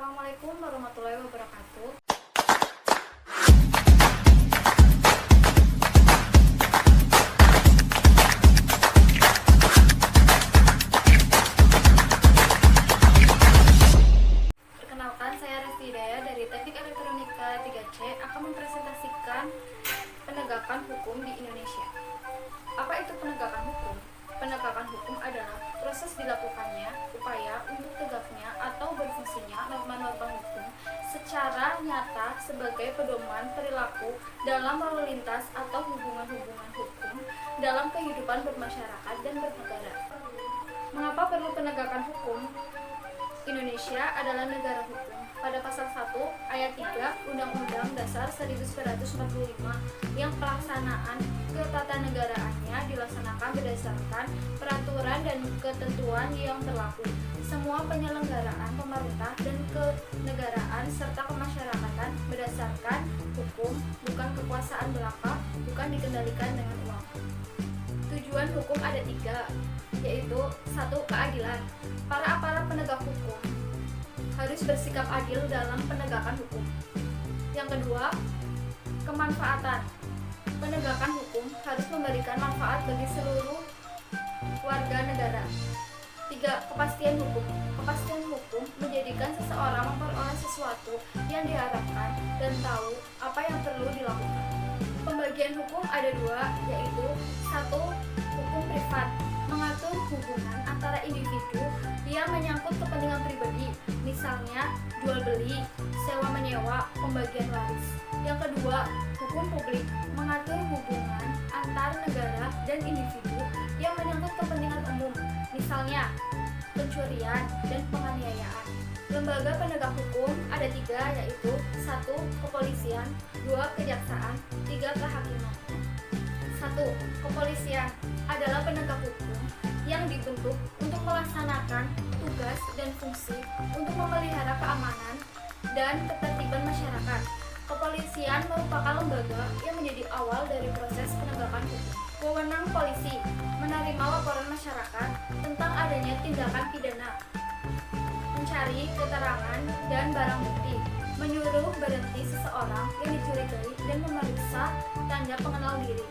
Assalamualaikum warahmatullahi wabarakatuh. Perkenalkan, saya Resti Hidayah dari Teknik Elektronika 3C akan mempresentasikan penegakan hukum di Indonesia. Apa itu penegakan hukum? Penegakan hukum adalah proses dilakukannya upaya untuk tegaknya atau berfungsinya norma-norma hukum secara nyata sebagai pedoman perilaku dalam lalu lintas atau hubungan-hubungan hukum dalam kehidupan bermasyarakat dan bernegara. Mengapa perlu penegakan hukum? Indonesia adalah negara hukum. Pada pasal 1 ayat 3 Undang-Undang Dasar 1945 yang pelaksanaan ketatanegaraannya dilaksanakan berdasarkan peraturan dan ketentuan yang berlaku. Semua penyelenggaraan pemerintah dan kenegaraan serta kemasyarakatan berdasarkan hukum, bukan kekuasaan belaka, bukan dikendalikan dengan uang. Tujuan hukum ada 3, yaitu 1. Keadilan. Para aparat penegak hukum harus bersikap adil dalam penegakan hukum. Yang kedua, kemanfaatan. Penegakan hukum harus memberikan manfaat bagi seluruh warga negara. 3. Kepastian hukum. Kepastian hukum menjadikan seseorang memperoleh sesuatu yang diharapkan dan tahu apa yang perlu dilakukan. Pembagian hukum ada 2, yaitu 1. Hukum privat, mengatur hubungan antara individu yang menyangkut kepentingan pribadi, misalnya jual beli, sewa menyewa, pembagian waris. Yang kedua, hukum publik, mengatur hubungan antar negara dan individu yang menyangkut kepentingan umum, misalnya pencurian dan penganiayaan. Lembaga penegak hukum ada 3, yaitu 1. Kepolisian, 2. Kejaksaan, 3. Kehakiman. 1. Kepolisian adalah penegak hukum yang dibentuk untuk melaksanakan tugas dan fungsi untuk memelihara keamanan dan ketertiban masyarakat. Kepolisian merupakan lembaga yang menjadi awal dari proses penegakan hukum. Wewenang polisi menerima laporan masyarakat tentang adanya tindakan pidana, mencari keterangan dan barang bukti, menyuruh berhenti seseorang yang dicurigai dan memeriksa tanda pengenal diri,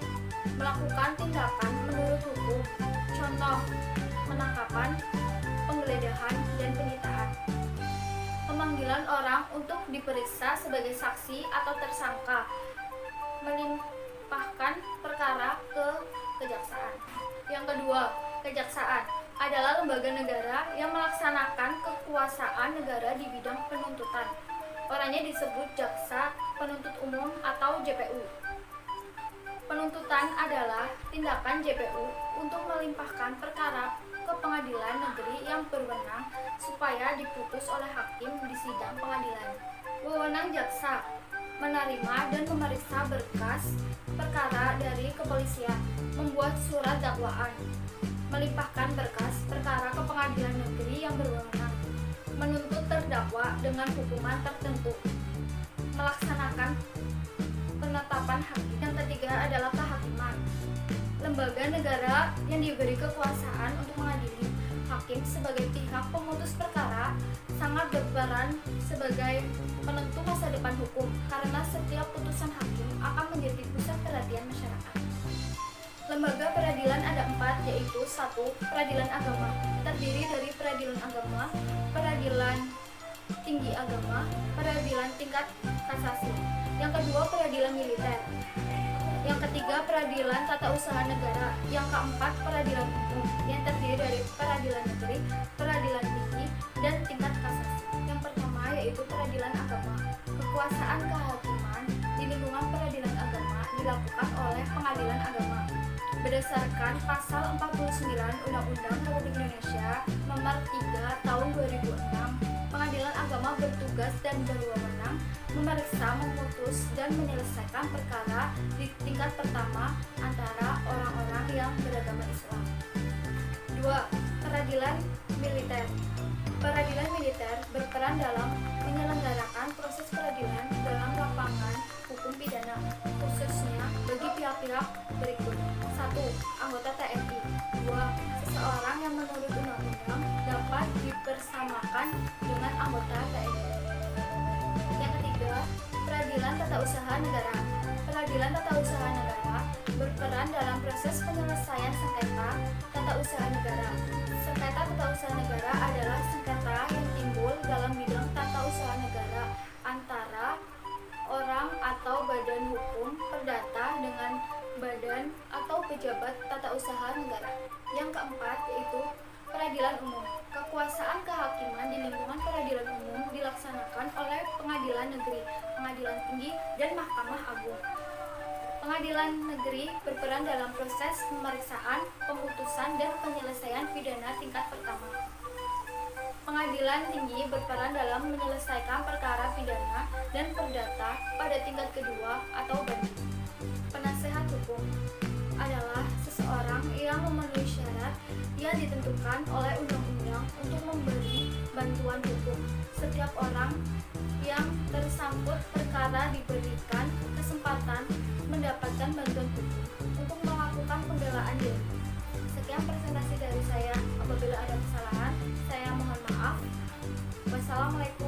melakukan tindakan menurut hukum, contoh penangkapan, penggeledahan, dan penyitaan. Pemanggilan orang untuk diperiksa sebagai saksi atau tersangka, melimpahkan perkara ke kejaksaan. Yang kedua, kejaksaan adalah lembaga negara yang melaksanakan kekuasaan negara di bidang penuntutan. Orangnya disebut jaksa penuntut umum atau JPU. Penuntutan adalah tindakan JPU untuk melimpahkan perkara ke pengadilan negeri yang berwenang supaya diputus oleh hakim di sidang pengadilan. Wewenang jaksa menerima dan memeriksa berkas perkara dari kepolisian, membuat surat dakwaan, melimpahkan berkas perkara ke pengadilan negeri yang berwenang, menuntut terdakwa dengan hukuman tertentu, melaksanakan penetapan hakim. Yang ketiga adalah kehakiman. Lembaga negara yang diberi kekuasaan untuk mengadili. Hakim sebagai pihak pemutus perkara sangat berperan sebagai penentu masa depan hukum karena setiap putusan hakim akan menjadi pusat perhatian masyarakat. Lembaga peradilan ada 4, yaitu 1. Peradilan agama, terdiri dari peradilan agama, peradilan tinggi agama, peradilan tingkat kasasi. Yang kedua, peradilan militer. Yang ketiga, peradilan tata usaha negara. Yang keempat, peradilan umum yang terdiri dari peradilan negeri, peradilan tinggi, dan tingkat kasasi. Yang pertama yaitu peradilan agama. Kekuasaan kehakiman di lingkungan peradilan agama dilakukan oleh pengadilan agama. Berdasarkan pasal 49 Undang-Undang Republik Indonesia Nomor 3 Tahun 2006, pengadilan agama bertugas dan berwenang memeriksa, memutus, dan menyelesaikan perkara di tingkat pertama antara orang-orang yang beragama Islam. 2. Peradilan militer. Peradilan militer berperan dalam menyelenggarakan proses peradilan dalam lapangan hukum pidana, khususnya bagi pihak-pihak berikut. 1. Anggota TNI. 2. Seseorang yang menurut undang-undang dapat dipersamakan dengan anggota TNI. tata usaha negara. Peradilan tata usaha negara berperan dalam proses penyelesaian sengketa tata usaha negara. Sengketa tata usaha negara adalah sengketa yang timbul dalam bidang tata usaha negara antara orang atau badan hukum perdata dengan badan atau pejabat tata usaha negara. Yang keempat yaitu peradilan umum. Kekuasaan kehakiman di lingkungan peradilan umum dilaksanakan oleh pengadilan negeri, pengadilan tinggi, dan Mahkamah Agung. Pengadilan negeri berperan dalam proses pemeriksaan, pemutusan, dan penyelesaian pidana tingkat pertama. Pengadilan tinggi berperan dalam menyelesaikan perkara pidana dan perdata pada tingkat kedua atau banding. Penasehat hukum adalah seseorang yang memenuhi syarat yang ditentukan oleh undang-undang untuk memberi bantuan hukum. Setiap orang yang tersangkut perkara diberikan kesempatan mendapatkan bantuan hukum untuk melakukan pembelaan diri. Sekian presentasi dari saya. Apabila ada kesalahan, saya mohon maaf. Wassalamualaikum